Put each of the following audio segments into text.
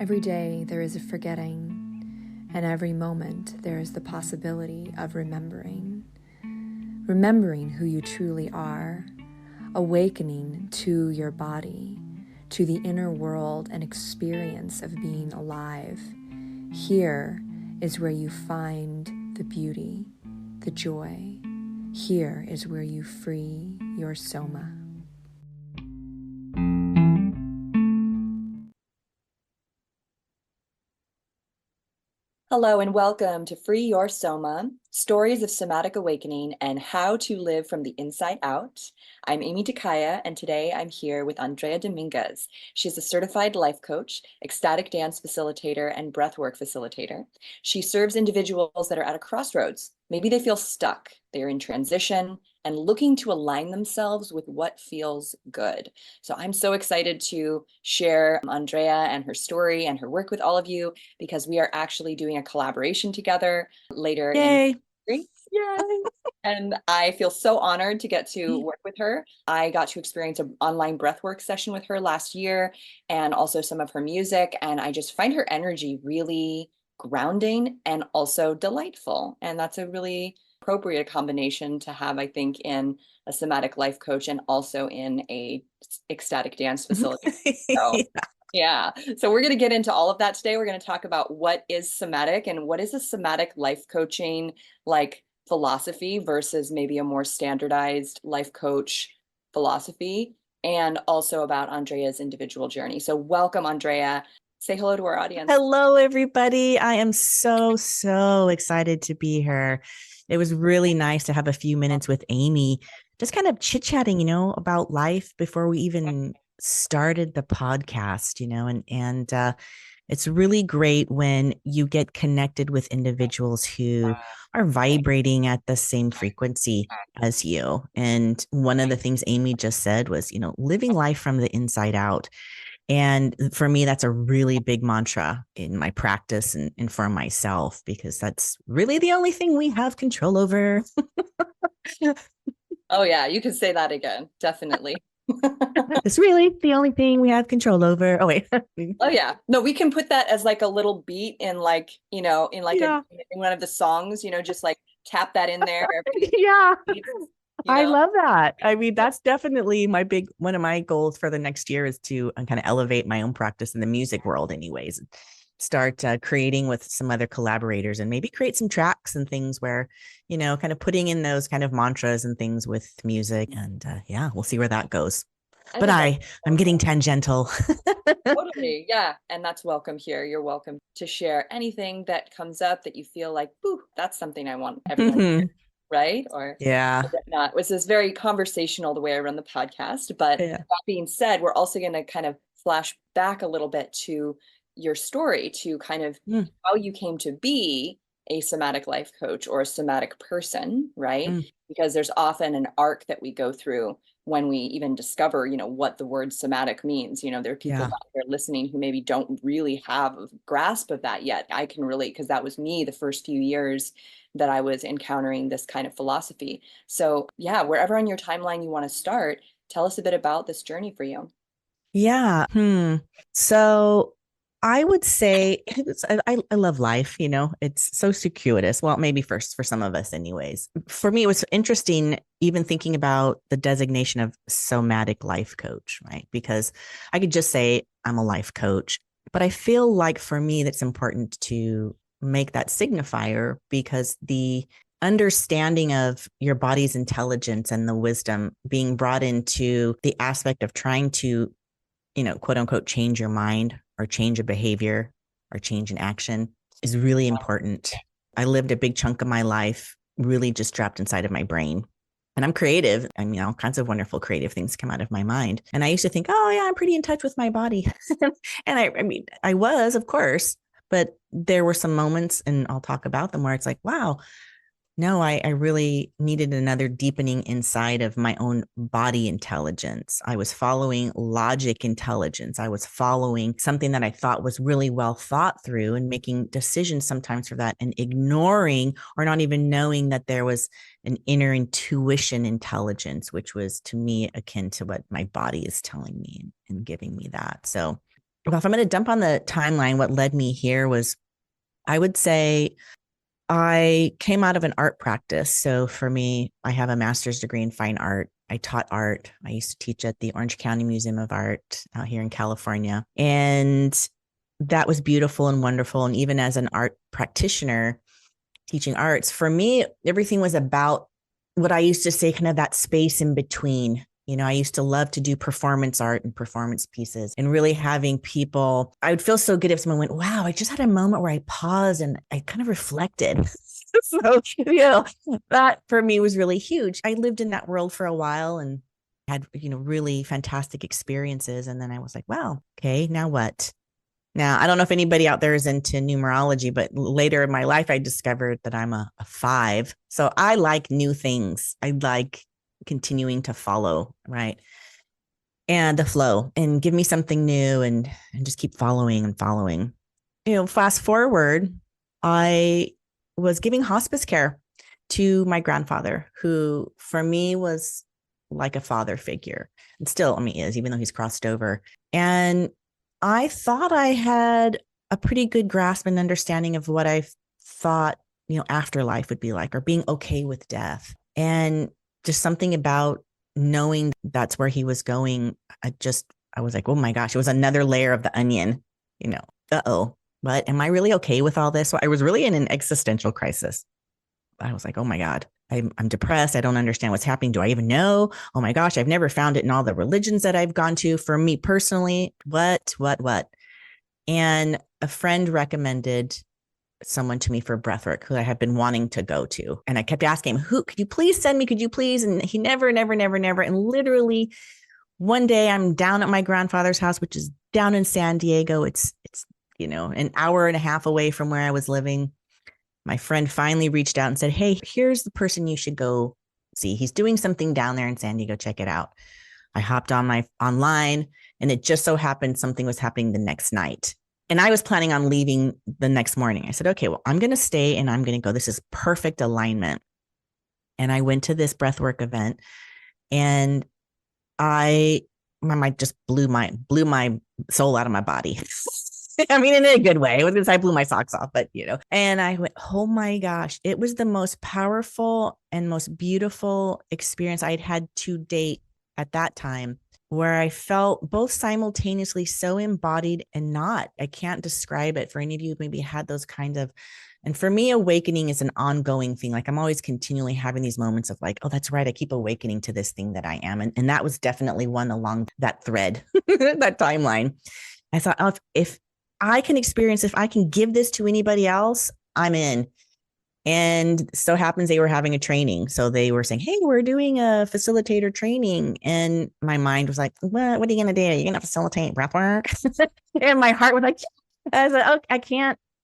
Every day there is a forgetting, and every moment there is the possibility of remembering. Remembering who you truly are, awakening to your body, to the inner world and experience of being alive. Here is where you find the beauty, the joy. Here is where you free your soma. Hello and welcome to Free Your Soma, Stories of Somatic Awakening and How to Live from the Inside Out. I'm Amy Takaya, and today I'm here with Andrea Dominguez. She's a certified life coach, ecstatic dance facilitator, and breathwork facilitator. She serves individuals that are at a crossroads. Maybe they feel stuck, they're in transition, and looking to align themselves with what feels good. So I'm so excited to share Andrea and her story and her work with all of you, because we are actually doing a collaboration together later. Yay. In Yay. And I feel so honored to get to work with her. I got to experience an online breathwork session with her last year and also some of her music. And I just find her energy really grounding and also delightful. And that's a really appropriate combination to have, I think, in a somatic life coach and also in a ecstatic dance facility. So, yeah. So we're going to get into all of that today. We're going to talk about what is somatic and what is a somatic life coaching like philosophy versus maybe a more standardized life coach philosophy, and also about Andrea's individual journey. So welcome, Andrea. Say hello to our audience. Hello, everybody. I am so excited to be here. It was really nice to have a few minutes with Amy, just kind of chit-chatting, about life before we even started the podcast, and it's really great when you get connected with individuals who are vibrating at the same frequency as you. And one of the things Amy just said was, living life from the inside out. And for me, that's a really big mantra in my practice and for myself, because that's really the only thing we have control over. Oh, yeah, you could say that again. Definitely. It's really the only thing we have control over. Oh, wait. Oh, yeah. No, we can put that as like a little beat in like, in like in one of the songs, just like tap that in there. Yeah. I love that. I mean, that's definitely one of my goals for the next year is to kind of elevate my own practice in the music world anyways. Start creating with some other collaborators and maybe create some tracks and things where, kind of putting in those kind of mantras and things with music. And yeah, we'll see where that goes. But I'm getting tangential. Totally. Yeah. And that's welcome here. You're welcome to share anything that comes up that you feel like, ooh, that's something I want everyone to hear. Right? Or yeah, not. This is very conversational the way I run the podcast. But that being said, we're also going to kind of flash back a little bit to your story, to kind of how you came to be a somatic life coach or a somatic person, right? Because there's often an arc that we go through when we even discover, what the word somatic means. There are people out there listening who maybe don't really have a grasp of that yet. I can relate, because that was me the first few years that I was encountering this kind of philosophy. So yeah, wherever on your timeline you want to start, tell us a bit about this journey for you. Yeah. So I would say I love life, it's so circuitous. Well, maybe first for some of us anyways. For me, it was interesting even thinking about the designation of somatic life coach, right? Because I could just say I'm a life coach, but I feel like for me, that's important to make that signifier, because the understanding of your body's intelligence and the wisdom being brought into the aspect of trying to, quote unquote, change your mind or change a behavior or change an action is really important. I lived a big chunk of my life really just trapped inside of my brain. And I'm creative. I mean, all kinds of wonderful creative things come out of my mind. And I used to think, oh, yeah, I'm pretty in touch with my body. And I mean, I was, of course, but there were some moments, and I'll talk about them, where it's like, wow, no, I really needed another deepening inside of my own body intelligence. I was following logic intelligence. I was following something that I thought was really well thought through and making decisions sometimes for that, and ignoring or not even knowing that there was an inner intuition intelligence, which was to me akin to what my body is telling me and giving me that. So Well, if I'm going to dump on the timeline, what led me here was, I would say, I came out of an art practice. So for me, I have a master's degree in fine art. I taught art. I used to teach at the Orange County Museum of Art out here in California. And that was beautiful and wonderful. And even as an art practitioner teaching arts, for me, everything was about what I used to say, kind of that space in between. I used to love to do performance art and performance pieces and really having people. I would feel so good if someone went, wow, I just had a moment where I paused and I kind of reflected. So, that for me was really huge. I lived in that world for a while and had, really fantastic experiences. And then I was like, wow, okay, now what? Now, I don't know if anybody out there is into numerology, but later in my life, I discovered that I'm a five. So I like new things. I like continuing to follow, right? And the flow and give me something new and just keep following and following. Fast forward, I was giving hospice care to my grandfather, who for me was like a father figure. And still, I mean, is, even though he's crossed over. And I thought I had a pretty good grasp and understanding of what I thought, afterlife would be like, or being okay with death. And just something about knowing that's where he was going. I was like, oh my gosh, it was another layer of the onion, uh-oh, but am I really okay with all this? So I was really in an existential crisis. I was like, oh my God, I'm depressed. I don't understand what's happening. Do I even know? Oh my gosh, I've never found it in all the religions that I've gone to. For me personally, what? And a friend recommended someone to me for breathwork who I had been wanting to go to. And I kept asking him, who could you please send me? Could you please? And he never. And literally one day I'm down at my grandfather's house, which is down in San Diego. It's an hour and a half away from where I was living. My friend finally reached out and said, hey, here's the person you should go see. He's doing something down there in San Diego. Check it out. I hopped on my online, and it just so happened something was happening the next night. And I was planning on leaving the next morning. I said, okay, well, I'm going to stay and I'm going to go. This is perfect alignment. And I went to this breathwork event, and my mind just blew my soul out of my body. I mean, in a good way. It was because I blew my socks off, but and I went, oh my gosh, it was the most powerful and most beautiful experience I'd had to date at that time, where I felt both simultaneously so embodied and not. I can't describe it for any of you who maybe had those kinds of. And for me, awakening is an ongoing thing. Like I'm always continually having these moments of like, oh, that's right. I keep awakening to this thing that I am. And that was definitely one along that thread, that timeline. I thought, oh, if I can experience, if I can give this to anybody else, I'm in. And so happens they were having a training. So they were saying, hey, we're doing a facilitator training. And my mind was like, what are you going to do? You're going to facilitate breath work? And my heart was like, I was like, oh,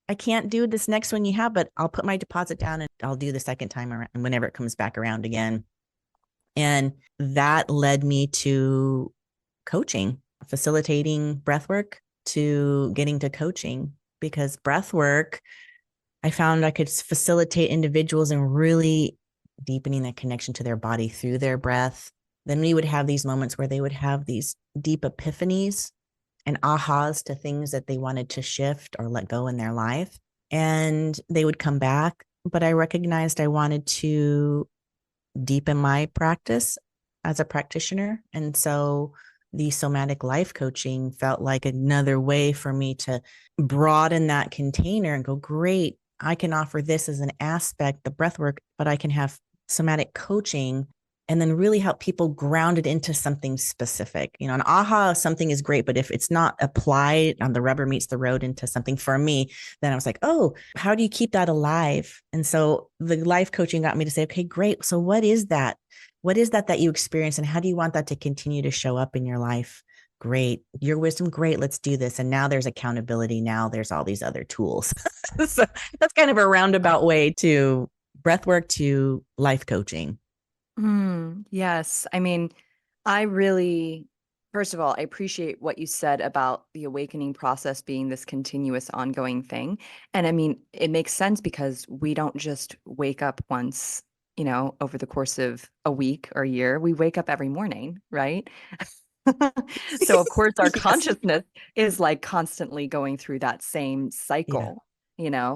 I can't do this next one you have, but I'll put my deposit down and I'll do the second time around whenever it comes back around again. And that led me to coaching, facilitating breath work to getting to coaching, because breath work, I found I could facilitate individuals in really deepening that connection to their body through their breath. Then we would have these moments where they would have these deep epiphanies and ahas to things that they wanted to shift or let go in their life. And they would come back. But I recognized I wanted to deepen my practice as a practitioner. And so the somatic life coaching felt like another way for me to broaden that container and go, great, I can offer this as an aspect, the breath work, but I can have somatic coaching and then really help people ground it into something specific. An aha of something is great, but if it's not applied on the rubber meets the road into something for me, then I was like, oh, how do you keep that alive? And so the life coaching got me to say, okay, great. So what is that? What is that you experience? And how do you want that to continue to show up in your life? Great. Your wisdom, great. Let's do this. And now there's accountability. Now there's all these other tools. So that's kind of a roundabout way to breath work to life coaching. Yes. I mean, I really, first of all, I appreciate what you said about the awakening process being this continuous ongoing thing. And I mean, it makes sense because we don't just wake up once, over the course of a week or a year. We wake up every morning, right? So of course our Yes. consciousness is like constantly going through that same Yeah. cycle,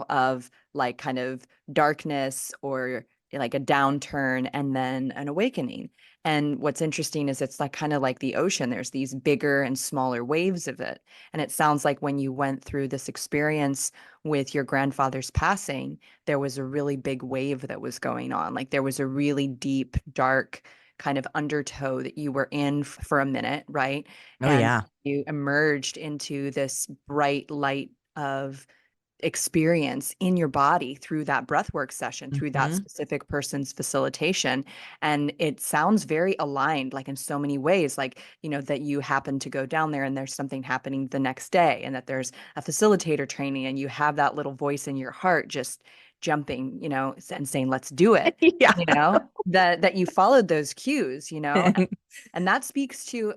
of like kind of darkness or like a downturn and then an awakening. And what's interesting is it's like kind of like the ocean. There's these bigger and smaller waves of it. And it sounds like when you went through this experience with your grandfather's passing, there was a really big wave that was going on. Like there was a really deep, dark kind of undertow that you were in for a minute, right? Oh And yeah. you emerged into this bright light of experience in your body through that breathwork session, through that Hmm. specific person's facilitation. And it sounds very aligned, like in so many ways, like, that you happen to go down there and there's something happening the next day, and that there's a facilitator training, and you have that little voice in your heart just jumping, and saying, let's do it, Yeah. that you followed those cues, and that speaks to,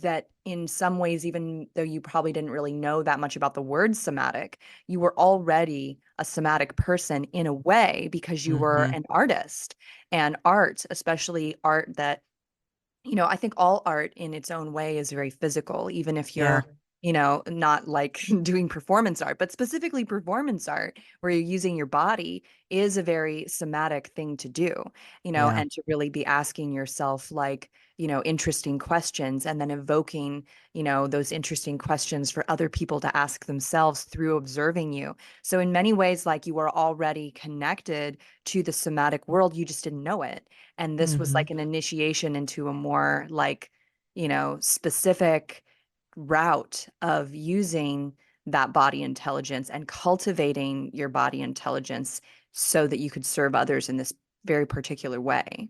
that in some ways, even though you probably didn't really know that much about the word somatic, you were already a somatic person in a way because you were Hmm. an artist. And art, especially art that, I think all art in its own way is very physical, even if Yeah. you're, not like doing performance art, but specifically performance art where you're using your body is a very somatic thing to do, Yeah. and to really be asking yourself like, interesting questions, and then evoking, those interesting questions for other people to ask themselves through observing you. So in many ways, like you are already connected to the somatic world, you just didn't know it. And this was Hmm. like an initiation into a more like, specific route of using that body intelligence and cultivating your body intelligence so that you could serve others in this very particular way.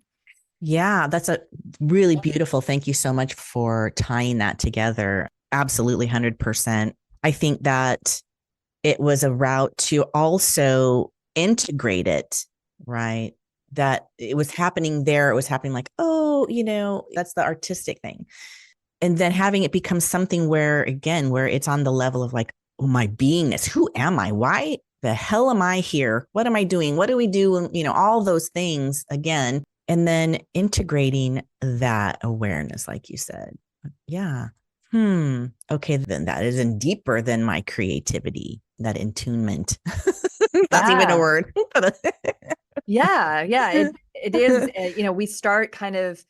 Yeah, that's a really beautiful. Thank you so much for tying that together. Absolutely 100%. I think that it was a route to also integrate it, right? That it was happening there. It was happening like, oh, that's the artistic thing. And then having it become something where, again, where it's on the level of like, oh, my beingness. Who am I? Why the hell am I here? What am I doing? What do we do? All those things again. And then integrating that awareness, like you said. Yeah. Okay, then that is in deeper than my creativity, that attunement. That's even a Yeah. word. Yeah, yeah, it is. We start kind of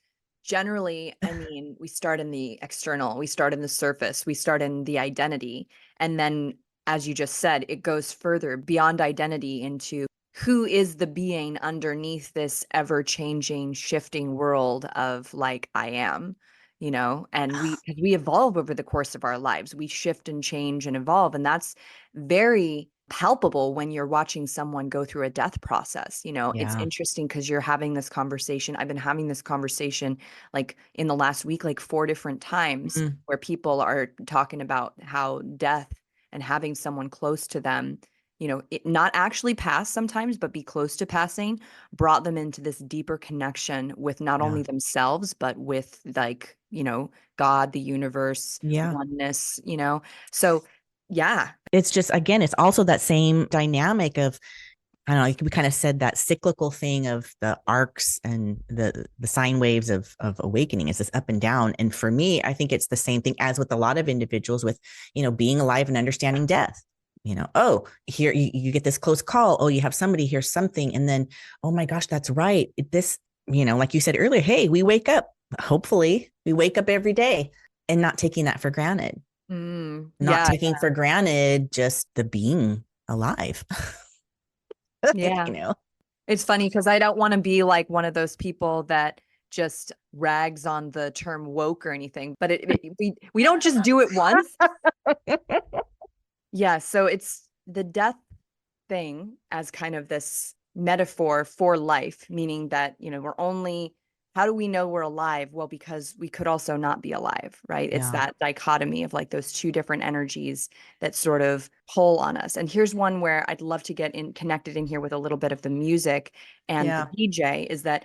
generally, I mean, we start in the external, we start in the surface, we start in the identity, and then, as you just said, it goes further beyond identity into who is the being underneath this ever-changing, shifting world of like I am, and because we evolve over the course of our lives, we shift and change and evolve, and that's very palpable when you're watching someone go through a death process. It's Yeah. interesting because you're having this conversation. I've been having this conversation like in the last week, like 4 different times, Mm, where people are talking about how death and having someone close to them, it not actually pass sometimes, but be close to passing, brought them into this deeper connection with not yeah. only themselves, but with like, God, the universe, Yeah. oneness, So yeah. It's just, again, it's also that same dynamic of, I don't know, we kind of said that cyclical thing of the arcs and the sine waves of awakening is this up and down. And for me, I think it's the same thing as with a lot of individuals with, being alive and understanding death. Oh, here you get this close call. Oh, you have somebody, here's something. And then, oh my gosh, that's right. This, like you said earlier, hey, we wake up. Hopefully we wake up every day and not taking that for granted, not Yeah, taking for granted just the being alive. yeah. you know It's funny because I don't want to be like one of those people that just rags on the term woke or anything, but we don't just do it once. Yeah, so it's the death thing as kind of this metaphor for life, meaning that, we're only, how do we know we're alive? Well, because we could also not be alive, right? It's Yeah. that dichotomy of like those two different energies that sort of pull on us. And here's one where I'd love to get in connected in here with a little bit of the music and the Yeah. DJ is that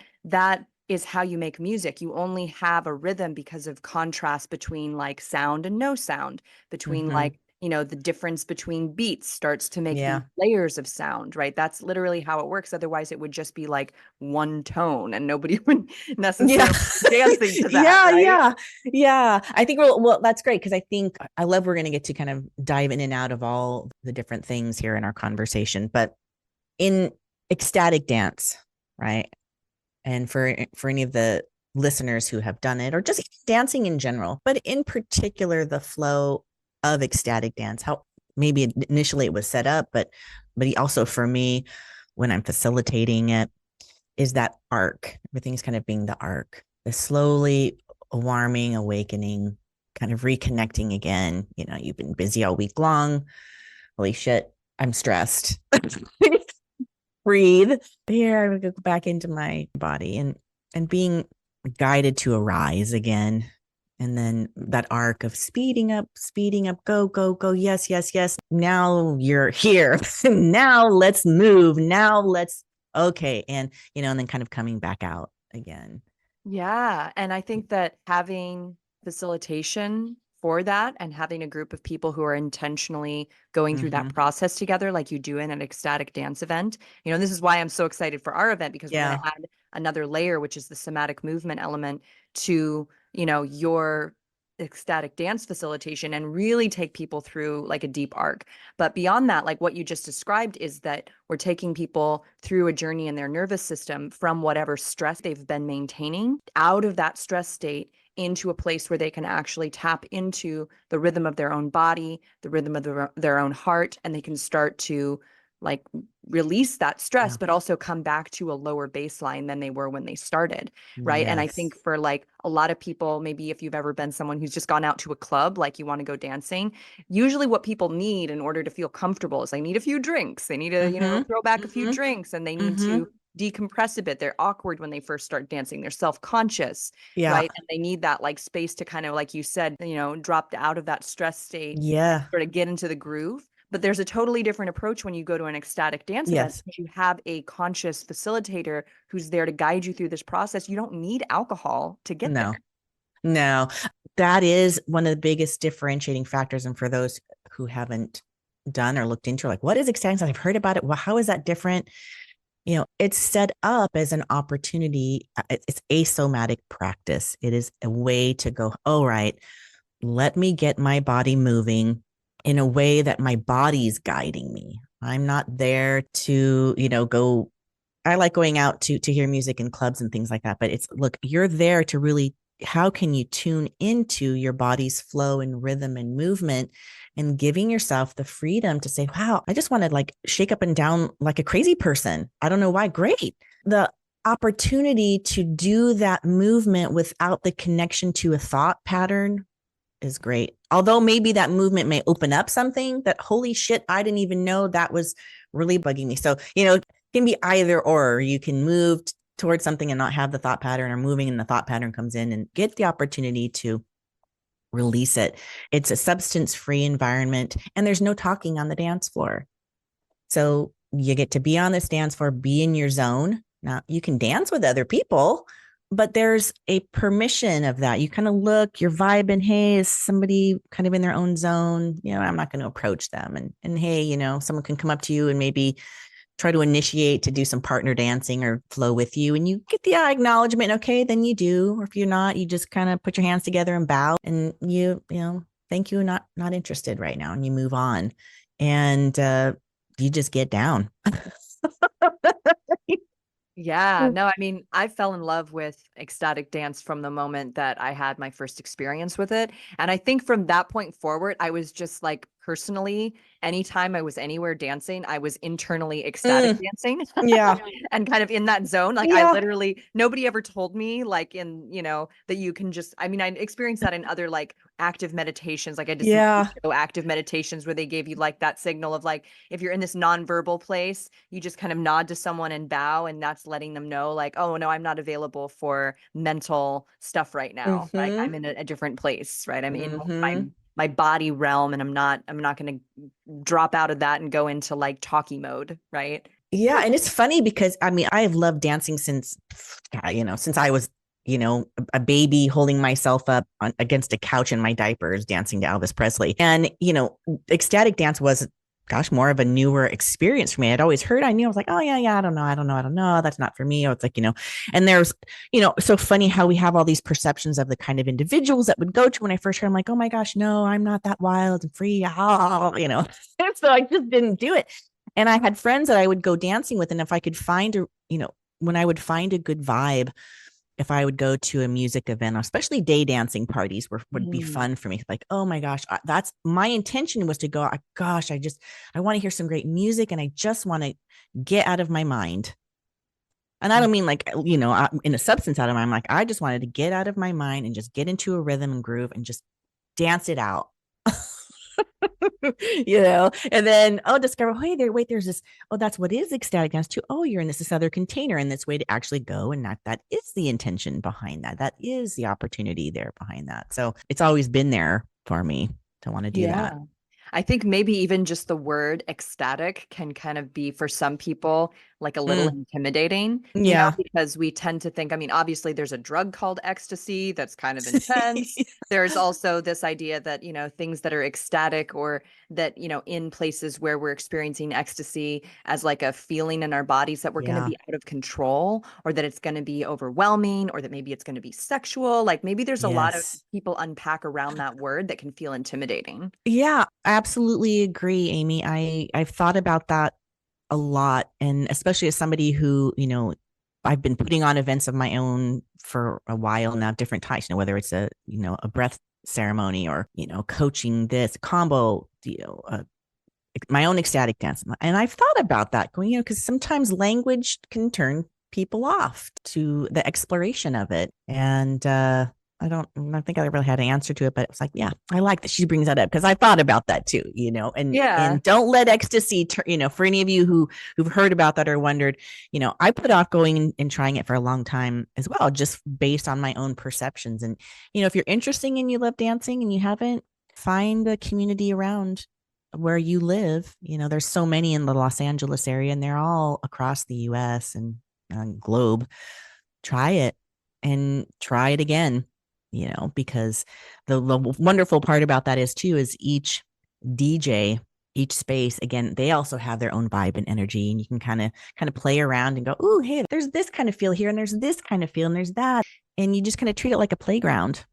is how you make music. You only have a rhythm because of contrast between like sound and no sound, between Hmm. like the difference between beats starts to make Yeah. these layers of sound, right? That's literally how it works. Otherwise, it would just be like one tone and nobody would Yeah. necessarily be dancing to that, Yeah. right? Yeah. Yeah. I think, well, that's great. Cause I think I love, we're going to get to kind of dive in and out of all the different things here in our conversation, but in ecstatic dance, right? And for any of the listeners who have done it or just dancing in general, but in particular, the flow of ecstatic dance, how maybe initially it was set up, but also for me, when I'm facilitating it, is that arc. Everything's kind of being the arc, the slowly warming, awakening, kind of reconnecting again. You've been busy all week long. Holy shit, I'm stressed. Breathe. Here, I would go back into my body and being guided to arise again. And then that arc of speeding up, go, go, go. Yes, yes, yes. Now you're here. Now let's move. Now let's, okay. And then kind of coming back out again. Yeah. And I think that having facilitation for that and having a group of people who are intentionally going through that process together, like you do in an ecstatic dance event, this is why I'm so excited for our event, because we're going Yeah. to add another layer, which is the somatic movement element to, your ecstatic dance facilitation and really take people through like a deep arc. But beyond that, like what you just described is that we're taking people through a journey in their nervous system from whatever stress they've been maintaining out of that stress state into a place where they can actually tap into the rhythm of their own body, the rhythm of their own heart, and they can start to like release that stress, Yeah. but also come back to a lower baseline than they were when they started. Right. And I Yes. think for like a lot of people, maybe if you've ever been someone who's just gone out to a club, like you want to go dancing, usually what people need in order to feel comfortable is they need a few drinks. They need to, throw back a few drinks, and they need to decompress a bit. They're awkward when they first start dancing. They're self-conscious, Yeah. right? And they need that like space to kind of, like you said, drop out of that stress state and Yeah. sort of get into the groove. But there's a totally different approach when you go to an ecstatic dance event, Yes. because you have a conscious facilitator who's there to guide you through this process. You don't need alcohol to get there. No. No, that is one of the biggest differentiating factors. And for those who haven't done or looked into, like, what is ecstatic dance? I've heard about it. Well, how is that different? It's set up as an opportunity. It's a somatic practice. It is a way to go, oh, right, let me get my body moving in a way that my body's guiding me. I'm not there to, go. I like going out to hear music in clubs and things like that. But it's, look, you're there to really, how can you tune into your body's flow and rhythm and movement, and giving yourself the freedom to say, wow, I just want to like shake up and down like a crazy person. I don't know why. Great. The opportunity to do that movement without the connection to a thought pattern is great. Although maybe that movement may open up something that, holy shit, I didn't even know that was really bugging me. So, it can be either or. You can move towards something and not have the thought pattern, or moving and the thought pattern comes in, and get the opportunity to release it. It's a substance-free environment, and there's no talking on the dance floor. So you get to be on this dance floor, be in your zone. Now you can dance with other people, but there's a permission of that. You kind of look, you're vibing. Hey, is somebody kind of in their own zone? I'm not going to approach them. And hey, someone can come up to you and maybe try to initiate to do some partner dancing or flow with you, and you get the acknowledgement. Okay, then you do. Or if you're not, you just kind of put your hands together and bow, and thank you, not interested right now, and you move on, and you just get down. Yeah, no, I mean, I fell in love with ecstatic dance from the moment that I had my first experience with it. And I think from that point forward, I was just like, personally, anytime I was anywhere dancing, I was internally ecstatic dancing Yeah. and kind of in that zone. Like I Yeah. literally, nobody ever told me like that you can just, I mean, I experienced that in other like active meditations. Like I did some Yeah. active meditations where they gave you like that signal of like, if you're in this nonverbal place, you just kind of nod to someone and bow, and that's letting them know like, oh no, I'm not available for mental stuff right now. Right. I'm in a different place, right? I'm in my body realm, and I'm not going to drop out of that and go into like talkie mode, right? Yeah, and it's funny because I mean, I have loved dancing since I was a baby holding myself up against a couch in my diapers, dancing to Elvis Presley. And, ecstatic dance was, gosh, more of a newer experience for me. I'd always heard, I knew, I was like, oh yeah, I don't know. That's not for me. Or it's like, and there's, so funny how we have all these perceptions of the kind of individuals that would go to when I first heard, I'm like, oh my gosh, no, I'm not that wild and free. So I just didn't do it. And I had friends that I would go dancing with. And if I could find when I would find a good vibe, if I would go to a music event, especially day dancing parties would be Mm. fun for me. Like, oh my gosh, that's my intention was to go, gosh, I want to hear some great music and I just want to get out of my mind. And I don't mean like, in a substance out of my mind. Like, I just wanted to get out of my mind and just get into a rhythm and groove and just dance it out. And then discover, hey, there's this, that's what is ecstatic dance too. Oh, you're in this other container and this way to actually go. And that is the intention behind that. That is the opportunity there behind that. So it's always been there for me to want to do that. I think maybe even just the word ecstatic can kind of be for some people like a little intimidating, Yeah. because we tend to think, I mean, obviously there's a drug called ecstasy that's kind of intense. There's also this idea that, things that are ecstatic or that, in places where we're experiencing ecstasy as like a feeling in our bodies that we're going to be out of control or that it's going to be overwhelming or that maybe it's going to be sexual. Like maybe there's a lot of Yes. people unpack around that word that can feel intimidating. Yeah, I absolutely agree, Amy. I've thought about that a lot, and especially as somebody who, I've been putting on events of my own for a while now, different types, whether it's a breath ceremony or, coaching this combo, my own ecstatic dance. And I've thought about that going, because sometimes language can turn people off to the exploration of it. And I don't think I really had an answer to it, but it was like, yeah, I like that she brings that up because I thought about that too, and don't let ecstasy, for any of you who've heard about that or wondered, I put off going and trying it for a long time as well, just based on my own perceptions. And, if you're interested and you love dancing and you haven't, find a community around where you live. There's so many in the Los Angeles area and they're all across the US and globe. Try it and try it again, because the wonderful part about that is each DJ, each space, again, they also have their own vibe and energy, and you can kind of play around and go, oh, hey, there's this kind of feel here and there's this kind of feel and there's that, and you just kind of treat it like a playground.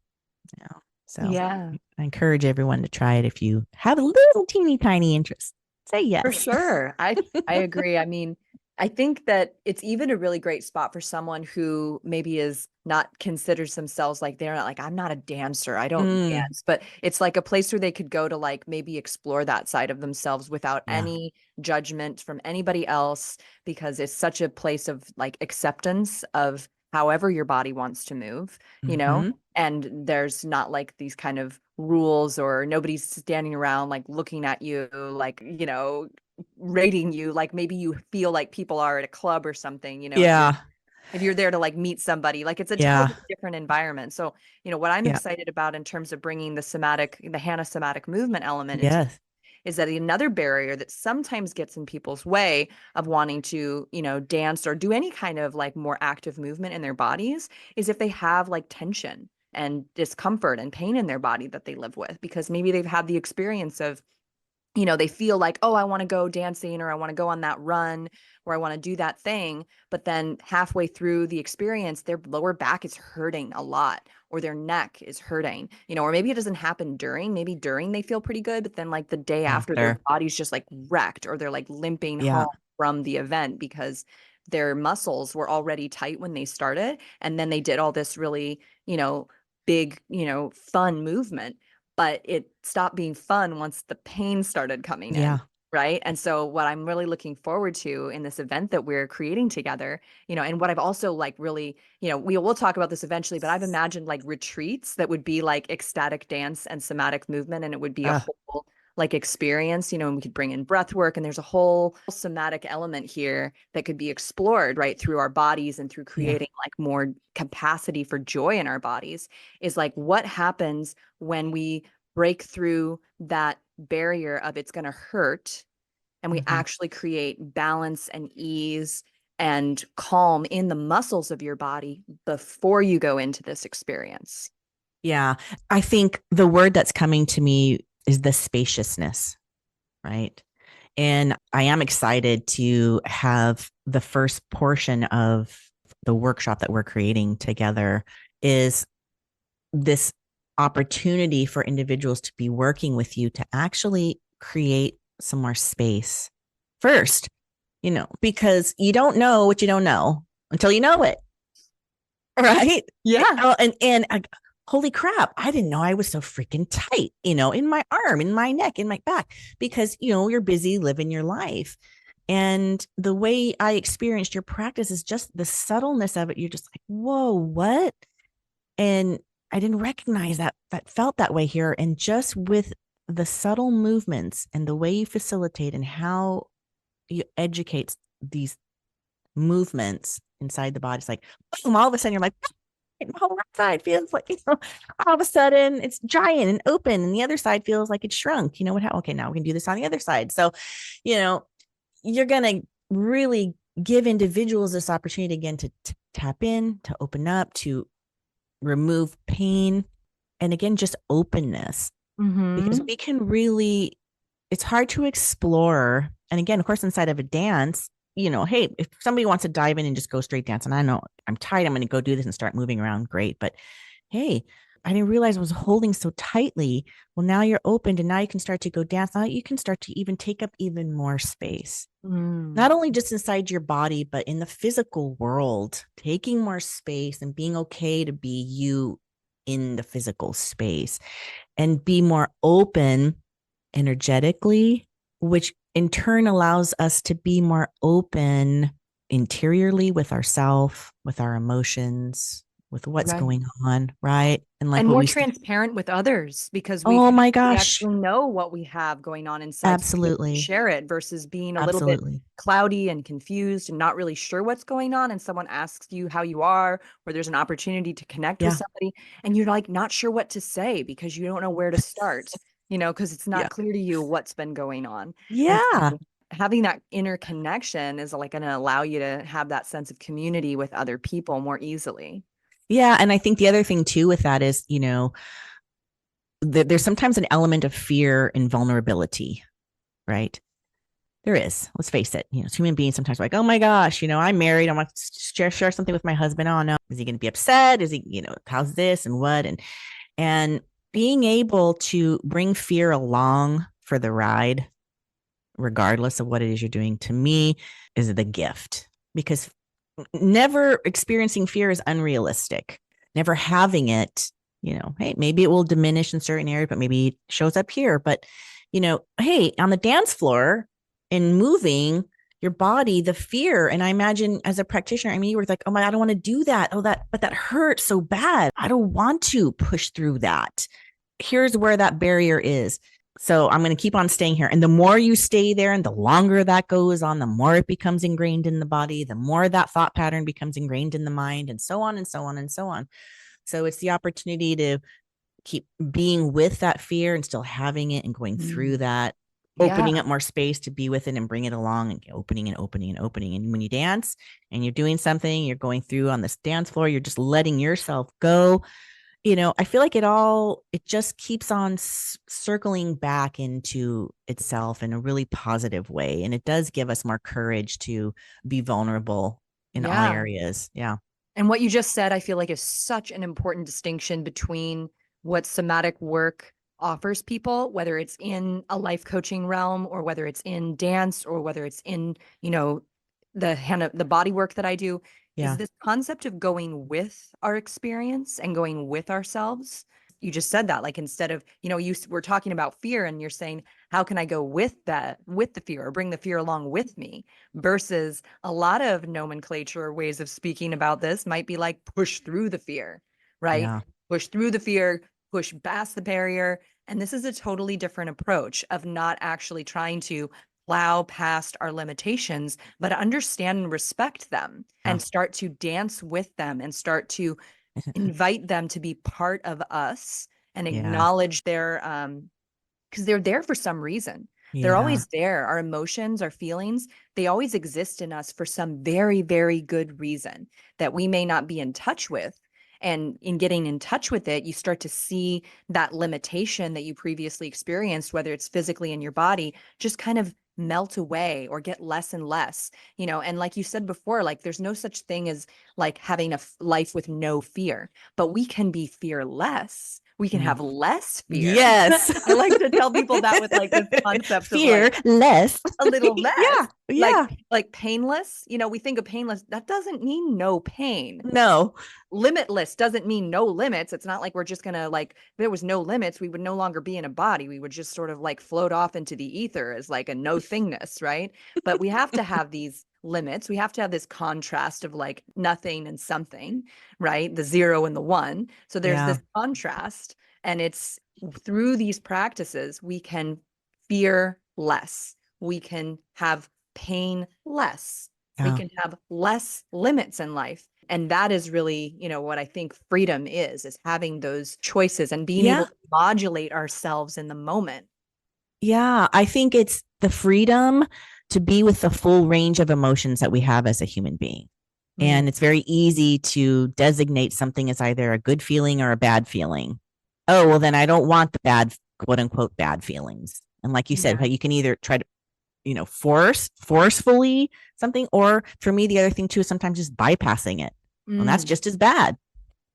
So I encourage everyone to try it if you have a little teeny tiny interest. Say yes. For sure. I agree. I mean, I think that it's even a really great spot for someone who maybe is not considers themselves like they're not like, I'm not a dancer. I don't dance, but it's like a place where they could go to like maybe explore that side of themselves without any judgment from anybody else, because it's such a place of like acceptance of however your body wants to move, and there's not like these kind of rules or nobody's standing around like looking at you like, rating you like maybe you feel like people are at a club or something, if you're there to like meet somebody, like it's a totally different environment. So, what I'm excited about in terms of bringing the Hannah somatic movement element into is that another barrier that sometimes gets in people's way of wanting to, dance or do any kind of like more active movement in their bodies is if they have like tension and discomfort and pain in their body that they live with, because maybe they've had the experience of, they feel like, oh, I want to go dancing or I want to go on that run or I want to do that thing. But then halfway through the experience, their lower back is hurting a lot or their neck is hurting, or maybe it doesn't happen maybe during they feel pretty good, but then like the day after their body's just like wrecked or they're like limping home from the event because their muscles were already tight when they started. And then they did all this really, big, fun movement, but it stopped being fun once the pain started coming in. Right. And so what I'm really looking forward to in this event that we're creating together, and what I've also like really, we'll talk about this eventually, but I've imagined like retreats that would be like ecstatic dance and somatic movement. And it would be a whole like experience, and we could bring in breath work, and there's a whole somatic element here that could be explored right through our bodies and through creating like more capacity for joy in our bodies, is like what happens when we break through that barrier of it's going to hurt and we actually create balance and ease and calm in the muscles of your body before you go into this experience. Yeah. I think the word that's coming to me is the spaciousness, right? And I am excited to have the first portion of the workshop that we're creating together is this opportunity for individuals to be working with you to actually create some more space first, because you don't know what you don't know until you know it. Right. Yeah. And holy crap, I didn't know I was so freaking tight, in my arm, in my neck, in my back, because, you're busy living your life. And the way I experienced your practice is just the subtleness of it. You're just like, whoa, what? And I didn't recognize that felt that way here. And just with the subtle movements and the way you facilitate and how you educate these movements inside the body, it's like, boom, all of a sudden you're like, my whole right side feels like, all of a sudden it's giant and open, and the other side feels like it's shrunk. Okay, now we can do this on the other side. So, you're going to really give individuals this opportunity again to tap in, to open up, to remove pain, and again, just openness, because we can really, it's hard to explore. And again, of course, inside of a dance, hey, if somebody wants to dive in and just go straight dance, and I know I'm tired, I'm going to go do this and start moving around, great. But hey, I didn't realize I was holding so tightly. Well, now you're open, and now you can start to go dance. Now you can start to even take up even more space, not only just inside your body, but in the physical world, taking more space and being okay to be you in the physical space and be more open energetically, which in turn allows us to be more open interiorly with ourselves, with our emotions, with what's Right. going on, right? And like And what more we transparent with others, because oh my we gosh, actually know what we have going on inside. So we can absolutely, share it versus being a little bit absolutely, cloudy and confused and not really sure what's going on. And someone asks you how you are, or there's an opportunity to connect with yeah, somebody, and you're like not sure what to say because you don't know where to start, because it's yeah, not clear to you what's been going on. And yeah, so having that inner connection is like going to allow you to have that sense of community with other people more easily. yeah. And I think the other thing too with that is, there's sometimes an element of fear and vulnerability, right? There is. Let's face it. As human beings, sometimes we're like, oh my gosh, I'm married. I want to share something with my husband. Oh no, is he going to be upset? Is he, how's this and what? And being able to bring fear along for the ride, regardless of what it is you're doing, to me is the gift, because never experiencing fear is unrealistic. Never having it, hey, maybe it will diminish in certain areas, but maybe it shows up here. But, hey, on the dance floor and moving your body, the fear. And I imagine as a practitioner, I mean, you were like, oh my, I don't want to do that. Oh, but that hurts so bad. I don't want to push through that. Here's where that barrier is. So I'm going to keep on staying here. And the more you stay there and the longer that goes on, the more it becomes ingrained in the body, the more that thought pattern becomes ingrained in the mind, and so on and so on and so on. So it's the opportunity to keep being with that fear and still having it and going through that, Yeah. opening up more space to be with it and bring it along, and opening and opening and opening. And when you dance and you're doing something, you're going through on this dance floor, you're just letting yourself go. I feel like it just keeps on circling back into itself in a really positive way. And it does give us more courage to be vulnerable in all Yeah. areas. Yeah. And what you just said, I feel like is such an important distinction between what somatic work offers people, whether it's in a life coaching realm or whether it's in dance or whether it's in, the body work that I do, is Yeah. this concept of going with our experience and going with ourselves. You just said that, like, instead of, we're talking about fear and you're saying, how can I go with that, with the fear, or bring the fear along with me? Versus a lot of nomenclature ways of speaking about this might be like push through the fear, right? Yeah. Push through the fear, push past the barrier. And this is a totally different approach of not actually trying to plow past our limitations, but understand and respect them Yeah. and start to dance with them and start to invite them to be part of us and Yeah. acknowledge their because they're there for some reason. They're Yeah. always there. Our emotions, our feelings, they always exist in us for some very, very good reason that we may not be in touch with. And in getting in touch with it, you start to see that limitation that you previously experienced, whether it's physically in your body, just kind of melt away or get less and less, and like you said before, like there's no such thing as like having a life with no fear, but we can be fearless. We can Mm. have less fear. Yes. I like to tell people that with like this concept of Fear like less. a little Yeah. less, Yeah. like painless. We think of painless, that doesn't mean no pain. No. Limitless doesn't mean no limits. It's not like we're just gonna, like, if there was no limits, we would no longer be in a body. We would just sort of like float off into the ether as like a no thingness, right? But we have to have these limits. We have to have this contrast of like nothing and something, right? The 0 and the 1. So there's Yeah. this contrast, and it's through these practices we can fear less. We can have pain less. We Yeah. can have less limits in life. And that is really, what I think freedom is having those choices and being able Yeah. to modulate ourselves in the moment. Yeah. I think it's the freedom to be with the full range of emotions that we have as a human being. Mm. And it's very easy to designate something as either a good feeling or a bad feeling. Oh, well, then I don't want the bad, quote unquote, bad feelings. And like you said, Yeah. you can either try to, forcefully something, or for me, the other thing too is sometimes just bypassing it. And that's Mm. just as bad.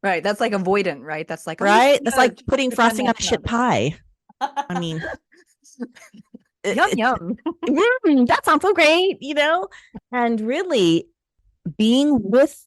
Right. That's like avoidant, right? That's like, I'm just Right. That's gonna like putting pretend frosting on that's a shit not pie. I there. mean, Yum, it, yum. that sounds so great. And really being with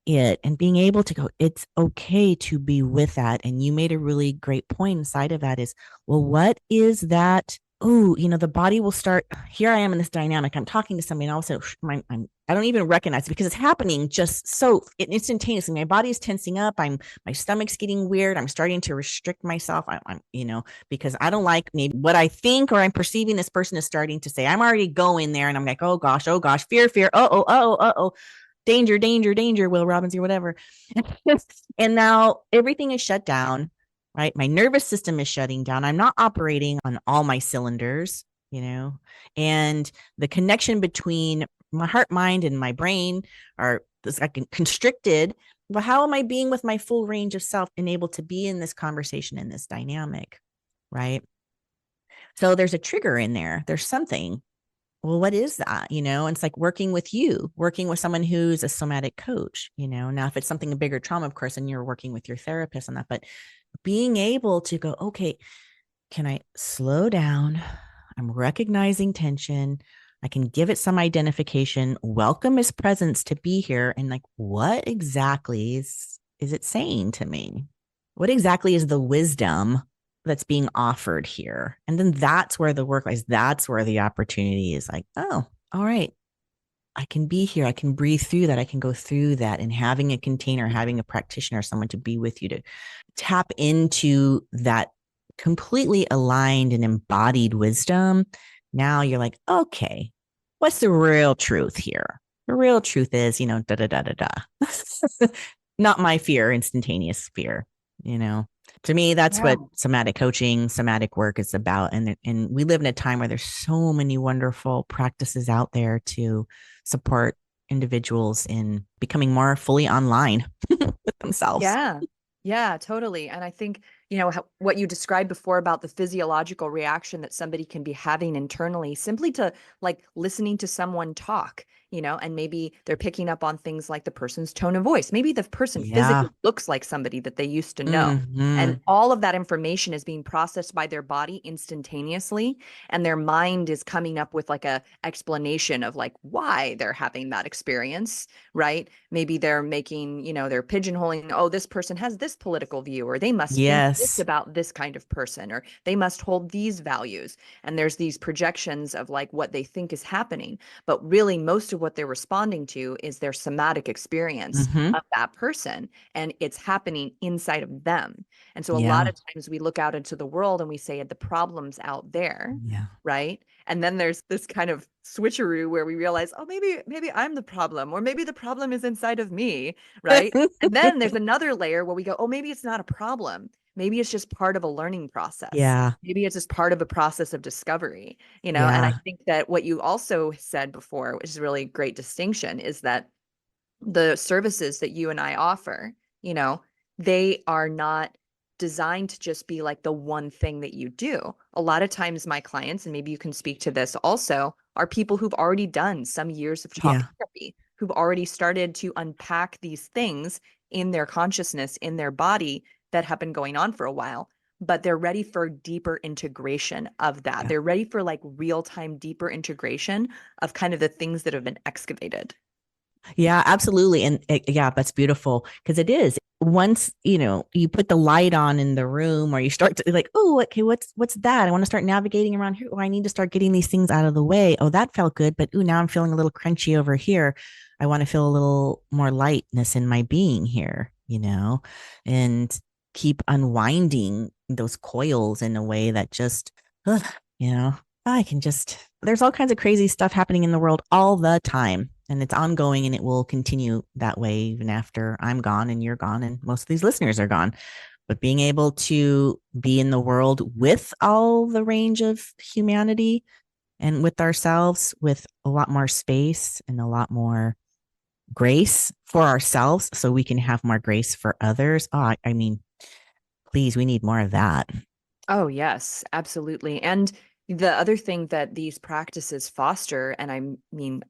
it and being able to go, it's okay to be with that. And you made a really great point inside of that is, well, what is that? Oh, the body will start. Here I am in this dynamic. I'm talking to somebody, and all of a sudden, I don't even recognize it because it's happening just so instantaneously. My body is tensing up. My stomach's getting weird. I'm starting to restrict myself. Because I don't like maybe what I think or I'm perceiving this person is starting to say. I'm already going there, and I'm like, oh gosh, fear, fear. Oh. Danger, danger, danger, Will Robbins or whatever. And now everything is shut down, right? My nervous system is shutting down. I'm not operating on all my cylinders. And the connection between my heart, mind, and my brain are like constricted. Well, how am I being with my full range of self and able to be in this conversation, in this dynamic, right? So there's a trigger in there. There's something. Well, what is that? And it's like working with someone who's a somatic coach. Now, if it's something a bigger trauma, of course, and you're working with your therapist on that, but being able to go, okay, can I slow down? I'm recognizing tension. I can give it some identification, welcome his presence to be here. And like, what exactly is it saying to me? What exactly is the wisdom that's being offered here? And then that's where the work lies. That's where the opportunity is like, oh, all right. I can be here. I can breathe through that. I can go through that. And having a container, having a practitioner, someone to be with you to tap into that completely aligned and embodied wisdom. Now you're like, okay, what's the real truth here? The real truth is, da da da da da. Not my fear, instantaneous fear. To me, that's Yeah. what somatic coaching, somatic work is about. And we live in a time where there's so many wonderful practices out there to support individuals in becoming more fully online with themselves. Yeah. Yeah, totally. And I think, what you described before about the physiological reaction that somebody can be having internally simply to like listening to someone talk, and maybe they're picking up on things like the person's tone of voice. Maybe the person Yeah. physically looks like somebody that they used to know. And Mm-hmm. all of that information is being processed by their body instantaneously, and their mind is coming up with like a explanation of like why they're having that experience, right? Maybe they're making, they're pigeonholing, oh, this person has this political view, or they must think this Yes. about this kind of person, or they must hold these values. And there's these projections of like what they think is happening. But really, most of what they're responding to is their somatic experience Mm-hmm. of that person. And it's happening inside of them. And so a lot Yeah. of times we look out into the world and we say the problem's out there, Yeah. right? And then there's this kind of switcheroo where we realize, oh, maybe I'm the problem, or maybe the problem is inside of me, right? And then there's another layer where we go, oh, maybe it's not a problem. maybe it's just part of a learning process. Yeah. Maybe it's just part of a process of discovery, and I Yeah. think that what you also said before, which is a really great distinction, is that the services that you and I offer, they are not designed to just be like the one thing that you do. A lot of times my clients, and maybe you can speak to this also, are people who've already done some years of talk Yeah. therapy, who've already started to unpack these things in their consciousness, in their body that have been going on for a while. But they're ready for deeper integration of that. Yeah. They're ready for like real time, deeper integration of kind of the things that have been excavated. Yeah, absolutely. And yeah, that's beautiful because it is. Once, you put the light on in the room or you start to like, oh, okay, what's that? I want to start navigating around here. Oh, I need to start getting these things out of the way. Oh, that felt good, but now I'm feeling a little crunchy over here. I want to feel a little more lightness in my being here, and keep unwinding those coils in a way that just, ugh, you know, I can just, there's all kinds of crazy stuff happening in the world all the time. And it's ongoing and it will continue that way even after I'm gone and you're gone and most of these listeners are gone. But being able to be in the world with all the range of humanity and with ourselves with a lot more space and a lot more grace for ourselves so we can have more grace for others. Oh, I mean, please, we need more of that. Oh, yes, absolutely. And the other thing that these practices foster, and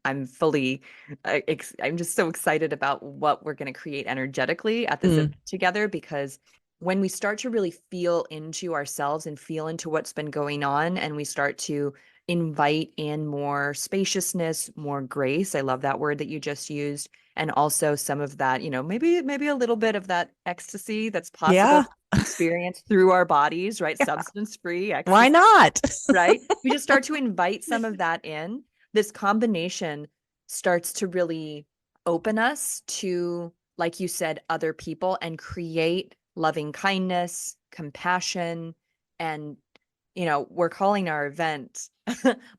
I'm fully, I'm just so excited about what we're going to create energetically at this event together, because when we start to really feel into ourselves and feel into what's been going on, and we start to invite in more spaciousness, more grace, I love that word that you just used, and also some of that, maybe a little bit of that ecstasy that's possible Yeah. to experience through our bodies, right? Yeah. Substance-free Why ecstasy, not? right? We just start to invite some of that in. This combination starts to really open us to, like you said, other people and create loving kindness, compassion, and we're calling our event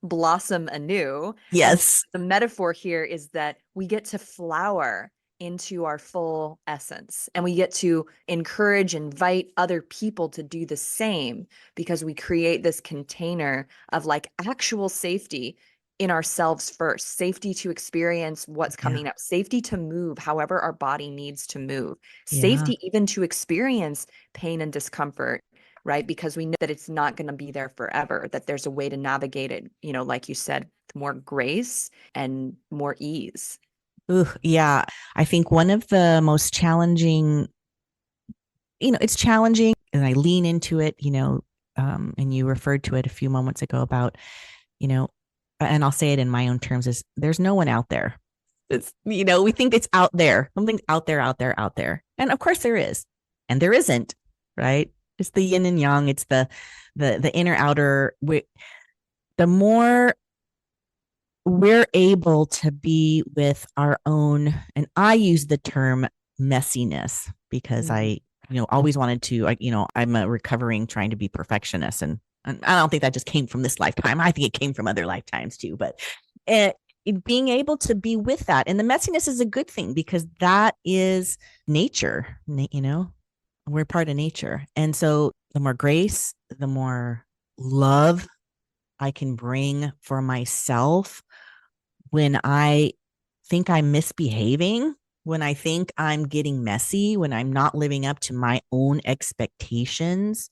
Blossom Anew. And Yes. the metaphor here is that we get to flower into our full essence and we get to invite other people to do the same, because we create this container of like actual safety in ourselves first, safety to experience what's Yeah. coming up, safety to move however our body needs to move, Yeah. safety even to experience pain and discomfort, right? Because we know that it's not going to be there forever, that there's a way to navigate it, like you said, with more grace and more ease. Ooh, yeah. I think one of the most challenging, it's challenging and I lean into it, and you referred to it a few moments ago about, you know, and I'll say it in my own terms is there's no one out there. It's, we think it's out there, something's out there, out there, out there. And of course there is, and there isn't, right? It's the yin and yang. It's the inner outer. The more we're able to be with our own, and I use the term messiness because I, always wanted to, I'm a recovering trying to be perfectionist. And I don't think that just came from this lifetime. I think it came from other lifetimes too. But being able to be with that, and the messiness is a good thing because that is nature, we're part of nature. And so the more grace, the more love I can bring for myself when I think I'm misbehaving, when I think I'm getting messy, when I'm not living up to my own expectations,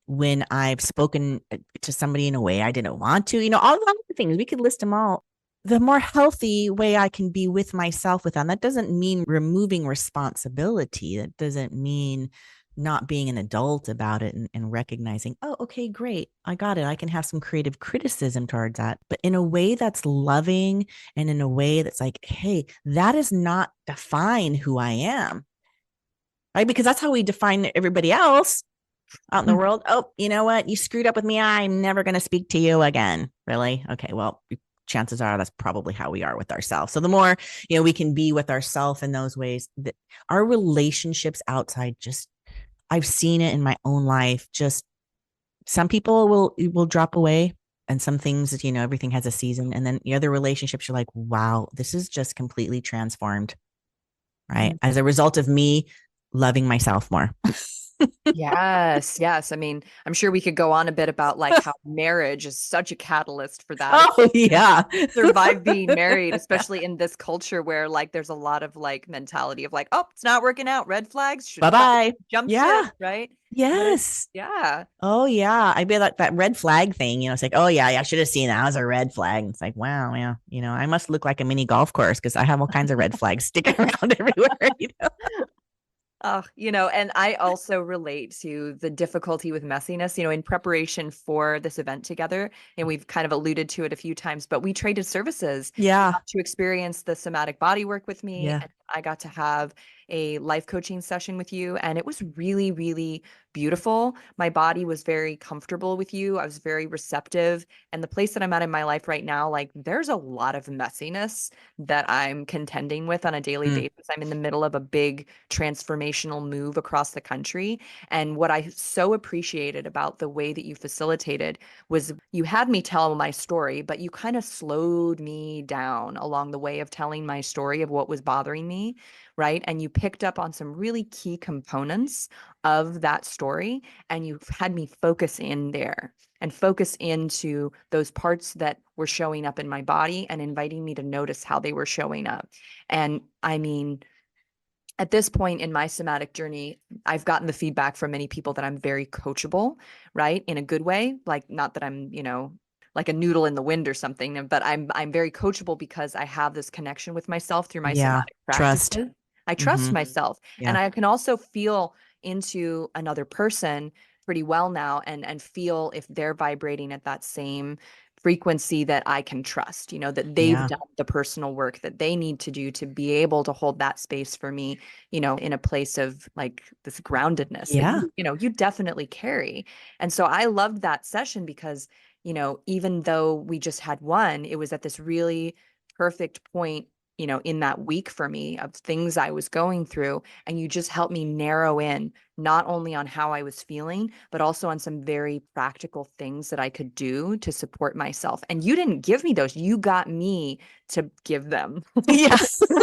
when I've spoken to somebody in a way I didn't want to, all the things, we could list them all. The more healthy way I can be with myself with them. That doesn't mean removing responsibility. That doesn't mean not being an adult about it and recognizing, oh, okay, great. I got it. I can have some creative criticism towards that, but in a way that's loving and in a way that's like, hey, that does not define who I am. Right. Because that's how we define everybody else out in the world. Oh, you know what? You screwed up with me. I'm never going to speak to you again. Really? Okay. Well, chances are that's probably how we are with ourselves. So the more, we can be with ourselves in those ways, that our relationships outside, just, I've seen it in my own life. Just some people will drop away, and some things, everything has a season. And then the other relationships, you're like, wow, this is just completely transformed. Right. As a result of me loving myself more. Yes, yes. I mean, I'm sure we could go on a bit about like how marriage is such a catalyst for that. If Oh, yeah. survive being married, especially in this culture where like there's a lot of like mentality of like, oh, it's not working out, red flags, should probably Bye-bye. jump ship, Yeah. right? But it's Yes. yeah. Oh, yeah. I be like that red flag thing. It's like, oh, yeah, I should have seen that. That was a red flag. It's like, wow, yeah. I must look like a mini golf course because I have all kinds of red flags sticking around everywhere. Oh, and I also relate to the difficulty with messiness, in preparation for this event together. And we've kind of alluded to it a few times, but we traded services. You Yeah. got to experience the somatic body work with me, Yeah. and I got to have a life coaching session with you. And it was really, really beautiful. My body was very comfortable with you. I was very receptive. And the place that I'm at in my life right now, like there's a lot of messiness that I'm contending with on a daily Mm. basis. I'm in the middle of a big transformational move across the country. And what I so appreciated about the way that you facilitated was you had me tell my story, but you kind of slowed me down along the way of telling my story of what was bothering me, right? And you picked up on some really key components of that story, and you had me focus in there and focus into those parts that were showing up in my body and inviting me to notice how they were showing up. And I mean, at this point in my somatic journey, I've gotten the feedback from many people that I'm very coachable, right? In a good way. Like, not that I'm, like a noodle in the wind or something, but I'm very coachable because I have this connection with myself through my Yeah. somatic Trust. practices. I trust Hmm. myself, and Yeah. I can also feel into another person pretty well now, and feel if they're vibrating at that same frequency that I can trust, that they've Yeah. done the personal work that they need to do to be able to hold that space for me, in a place of like this groundedness that Yeah. you definitely carry. And so I loved that session because, even though we just had one, it was at this really perfect point, in that week for me of things I was going through. And you just helped me narrow in not only on how I was feeling, but also on some very practical things that I could do to support myself. And you didn't give me those. You got me to give them. Yeah.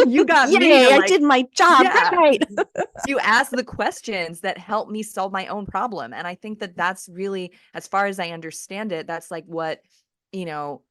You got me Yay. to I like, did my job. yeah, Right. you ask the questions that help me solve my own problem. And I think that that's really, as far as I understand it, that's like what, you know,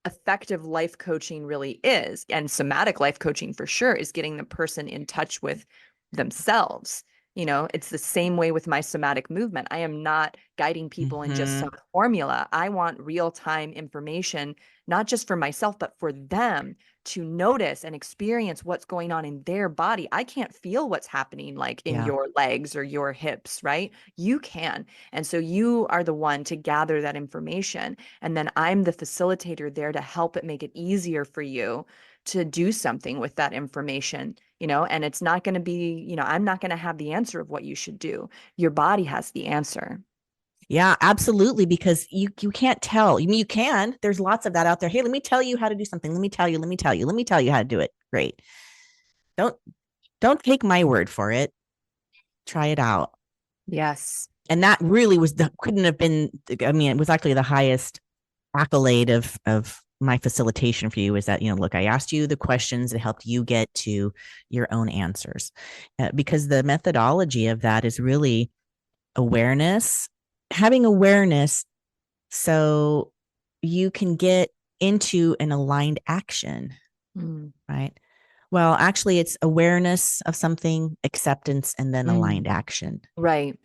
effective life coaching really is. And somatic life coaching for sure is getting the person in touch with themselves. It's the same way with my somatic movement. I am not guiding people in just Hmm. some formula. I want real time information, not just for myself, but for them to notice and experience what's going on in their body. I can't feel what's happening like in Yeah. your legs or your hips, right? You can. And so you are the one to gather that information. And then I'm the facilitator there to help it make it easier for you to do something with that information, and it's not going to be, I'm not going to have the answer of what you should do. Your body has the answer. Yeah, absolutely. Because you can't tell. I mean, you can. There's lots of that out there. Hey, let me tell you how to do something. Let me tell you. Let me tell you. Let me tell you how to do it. Great. Don't don't take my word for it. Try it out. Yes. And that really was the couldn't have been. I mean, it was actually the highest accolade of my facilitation for you is that look, I asked you the questions that helped you get to your own answers, because the methodology of that is really awareness, having awareness so you can get into an aligned action, Mm. right? Well, actually, it's awareness of something, acceptance, and then aligned Mm. action. Right.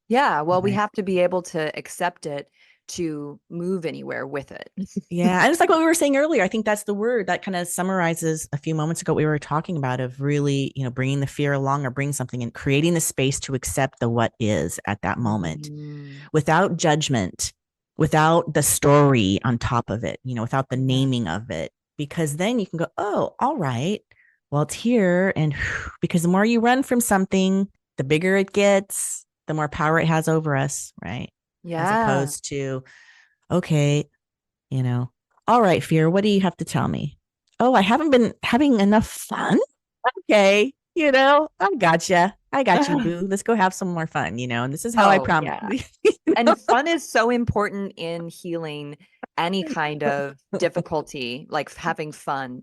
Yeah. Well, we Right. have to be able to accept it to move anywhere with it. Yeah. And it's like what we were saying earlier. I think that's the word that kind of summarizes a few moments ago what we were talking about of really, bringing the fear along or bring something and creating the space to accept the what is at that moment Mm. without judgment, without the story on top of it, without the Yeah. naming of it. Because then you can go, oh, all right. Well, it's here. And because the more you run from something, the bigger it gets, the more power it has over us, right? As Yeah. opposed to, okay, you know, all right, fear, what do you have to tell me? Oh, I haven't been having enough fun. Okay, I gotcha. I got you, boo. Let's go have some more fun, and this is how I Oh, promise. yeah. And fun is so important in healing any kind of difficulty, like having fun,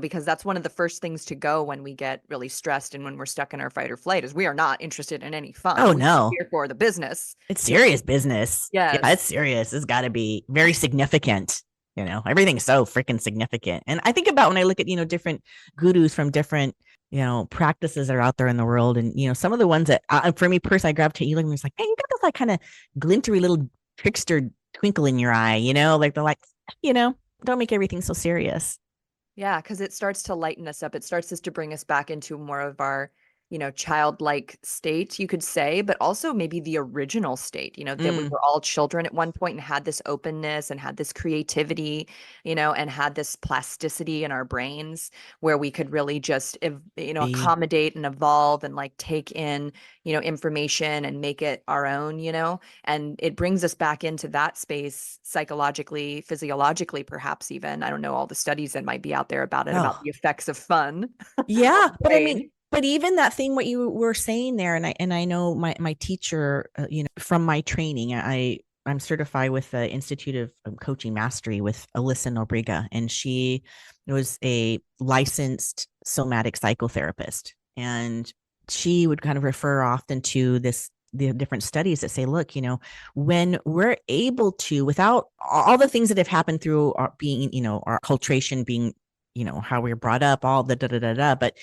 because that's one of the first things to go when we get really stressed and when we're stuck in our fight or flight is we are not interested in any fun. Oh We are no. here for the business. It's serious business. Yeah, it's Yes. serious. It's got to be very significant. Everything's so freaking significant. And I think about when I look at, different gurus from different, practices that are out there in the world. And, some of the ones that for me personally, I gravitate, you look and it's like, hey, you got this like kind of glintery little trickster twinkle in your eye, like they're like, don't make everything so serious. Yeah, because it starts to lighten us up. It starts to bring us back into more of our, childlike state, you could say, but also maybe the original state, that we Mm, were all children at one point and had this openness and had this creativity, and had this plasticity in our brains where we could really just, be, accommodate and evolve and like take in, information and make it our own, and it brings us back into that space psychologically, physiologically, perhaps even. I don't know all the studies that might be out there about it, about oh, the effects of fun on yeah. the But I mean, brain. but even that thing, what you were saying there, and I know my teacher, from my training, I'm certified with the Institute of Coaching Mastery with Alyssa Nobriga, and she was a licensed somatic psychotherapist, and she would kind of refer often to the different studies that say, look, when we're able to, without all the things that have happened through our being, our culturation being, how we were brought up, all the da da da da, but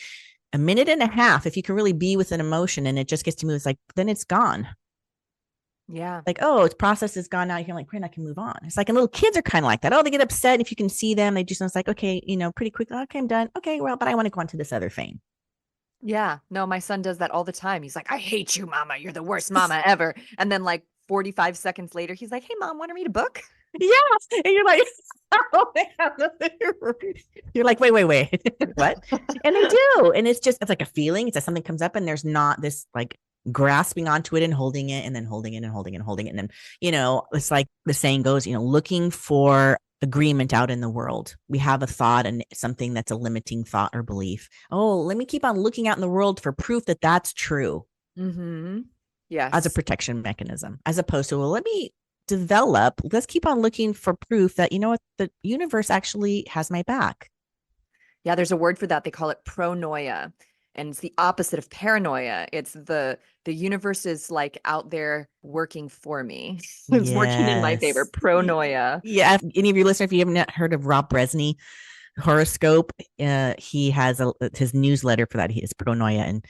a minute and a half, if you can really be with an emotion and it just gets to move, it's like, then it's gone. Yeah. Like, oh, its process is gone now. You're like, great, I can move on. It's like, and little kids are kind of like that. Oh, they get upset. And if you can see them, they just, it's like, okay, pretty quickly. Okay, I'm done. Okay, well, but I want to go on to this other thing. Yeah. No, my son does that all the time. He's like, I hate you, mama. You're the worst mama ever. And then like 45 seconds later, he's like, hey, mom, want to read a book? Yes. And you're like, oh, you're like, wait, what? And they do. And it's like a feeling. It's like something comes up and there's not this like grasping onto it and holding it and then holding it and holding it and holding it. And then, it's like the saying goes, looking for agreement out in the world. We have a thought and something that's a limiting thought or belief. Oh, let me keep on looking out in the world for proof that that's true Mm-hmm. as a Yes. protection mechanism, as opposed to, well, let's keep on looking for proof that, what, the universe actually has my back. Yeah, there's a word for that. They call it pronoia. And it's the opposite of paranoia. It's the universe is like out there working for me. It's working in my favor. Yes. Pronoia. Yeah. If any of your listeners, if you haven't heard of Rob Bresney horoscope, he has his newsletter for that. He is Pronoia. And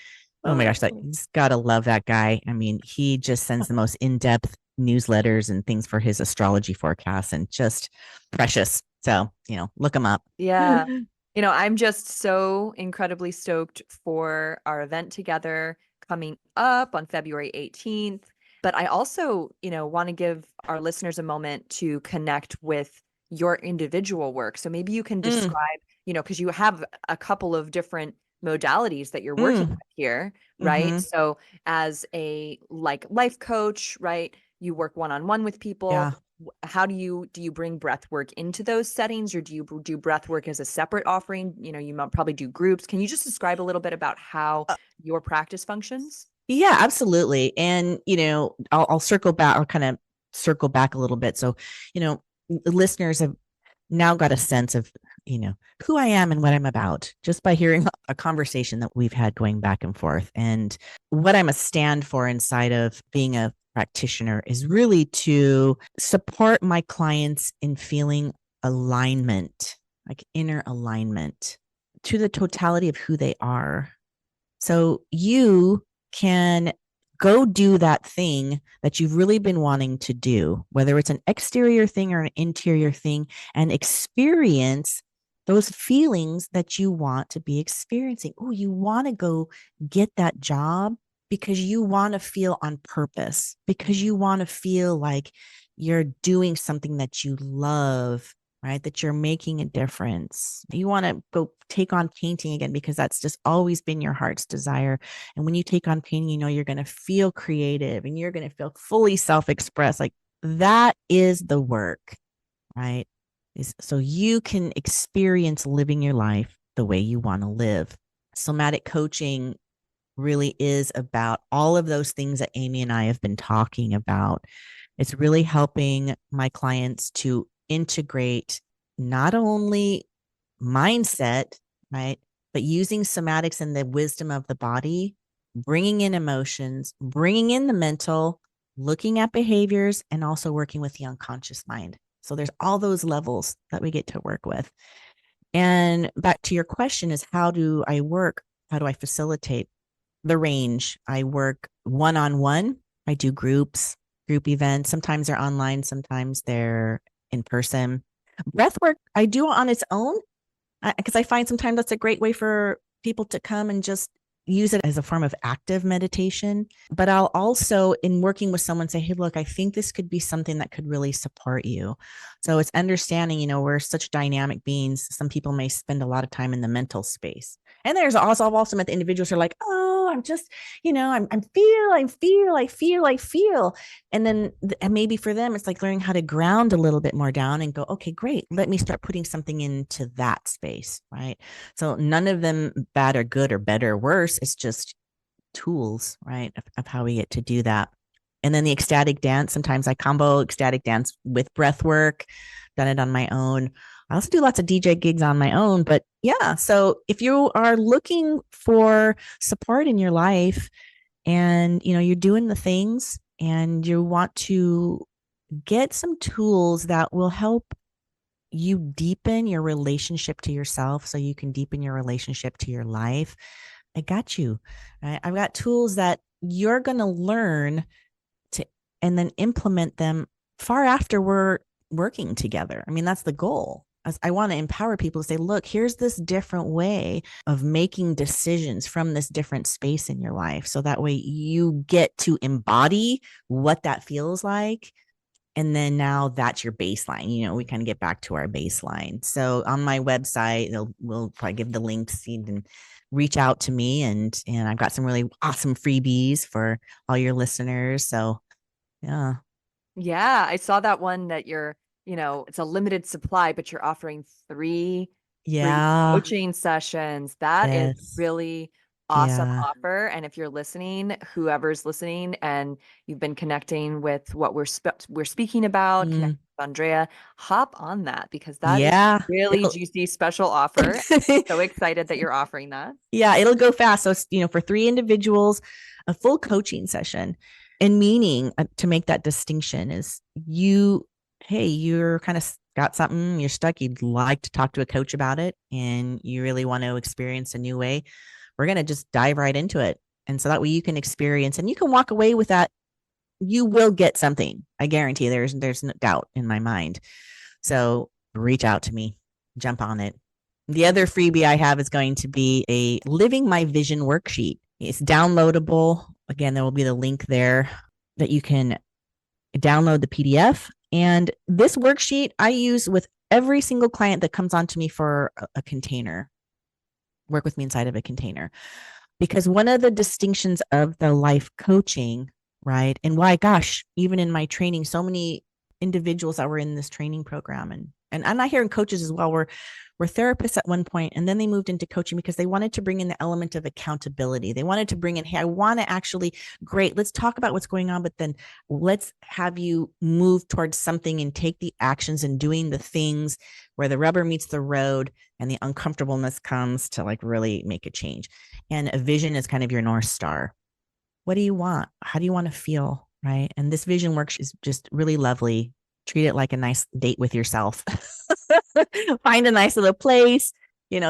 oh my gosh, you just gotta love that guy. I mean, he just sends the most in-depth newsletters and things for his astrology forecasts and just precious. So, look him up. Yeah. I'm just so incredibly stoked for our event together coming up on February 18th. But I also, want to give our listeners a moment to connect with your individual work. So maybe you can Mm, describe, because you have a couple of different modalities that you're working mm, with here, right? mm-hmm. So as a like life coach, right? You work one-on-one with people. Yeah. How do you bring breath work into those settings, or do you do breath work as a separate offering? You might probably do groups. Can you just describe a little bit about how your practice functions? Yeah, absolutely. And, I'll circle back or kind of circle back a little bit. So, listeners have now got a sense of, who I am and what I'm about just by hearing a conversation that we've had going back and forth. And what I'm a stand for inside of being a practitioner is really to support my clients in feeling alignment, like inner alignment to the totality of who they are. So you can go do that thing that you've really been wanting to do, whether it's an exterior thing or an interior thing, and experience those feelings that you want to be experiencing. Oh, you want to go get that job because you want to feel on purpose, because you want to feel like you're doing something that you love, right? That you're making a difference. You want to go take on painting again because that's just always been your heart's desire. And when you take on painting, you're going to feel creative and you're going to feel fully self-expressed. Like that is the work, right? So you can experience living your life the way you want to live. Somatic coaching really is about all of those things that Amy and I have been talking about. It's really helping my clients to integrate not only mindset, right, but using somatics and the wisdom of the body, bringing in emotions, bringing in the mental, looking at behaviors, and also working with the unconscious mind. So there's all those levels that we get to work with. And back to your question is, how do I work? How do I facilitate? The range. I work one-on-one. I do group events. Sometimes they're online, sometimes they're in person. Breath work I do on its own, because I find sometimes that's a great way for people to come and just use it as a form of active meditation. But I'll also, in working with someone, say, hey, look, I think this could be something that could really support you. So it's understanding, we're such dynamic beings. Some people may spend a lot of time in the mental space. And there's also, I've also met the individuals who are like, oh, I'm just, I feel. And then and maybe for them, it's like learning how to ground a little bit more down and go, okay, great. Let me start putting something into that space, right? So none of them bad or good or better or worse. It's just tools, right, of how we get to do that. And then the ecstatic dance, sometimes I combo ecstatic dance with breath work, done it on my own. I also do lots of DJ gigs on my own, but yeah. So if you are looking for support in your life and, you're doing the things and you want to get some tools that will help you deepen your relationship to yourself so you can deepen your relationship to your life, I got you. Right? I've got tools that you're going to learn to and then implement them far after we're working together. I mean, that's the goal. I want to empower people to say, look, here's this different way of making decisions from this different space in your life. So that way you get to embody what that feels like. And then now that's your baseline. We kind of get back to our baseline. So on my website, we'll probably give the links. You can reach out to me, and I've got some really awesome freebies for all your listeners. So yeah. Yeah, I saw that one that it's a limited supply, but you're offering 3 free Yeah. coaching sessions. That is Yes. really awesome Yeah. offer. And if you're listening, whoever's listening, and you've been connecting with what we're speaking about, Mm, connecting with Andrea, hop on that, because that is yeah. really juicy special offer. So excited that you're offering that. Yeah, it'll go fast. So, for 3 individuals, a full coaching session. And meaning, to make that distinction is hey, you're kind of got something, you're stuck, you'd like to talk to a coach about it, and you really want to experience a new way. We're going to just dive right into it. And so that way you can experience and you can walk away with that. You will get something. I guarantee there's no doubt in my mind. So reach out to me, jump on it. The other freebie I have is going to be a Living My Vision worksheet. It's downloadable. Again, there will be the link there that you can download the PDF. And this worksheet I use with every single client that comes on to me for a container, work with me inside of a container. Because one of the distinctions of the life coaching, right? And why, gosh, even in my training, so many individuals that were in this training program, and I'm not hearing coaches as well, were therapists at one point, and then they moved into coaching because they wanted to bring in the element of accountability. They wanted to bring in, hey, I want to actually, great, let's talk about what's going on, but then let's have you move towards something and take the actions and doing the things where the rubber meets the road and the uncomfortableness comes to like really make a change. And a vision is kind of your North Star. What do you want? How do you want to feel? Right. And this vision work is just really lovely. Treat it like a nice date with yourself. Find a nice little place,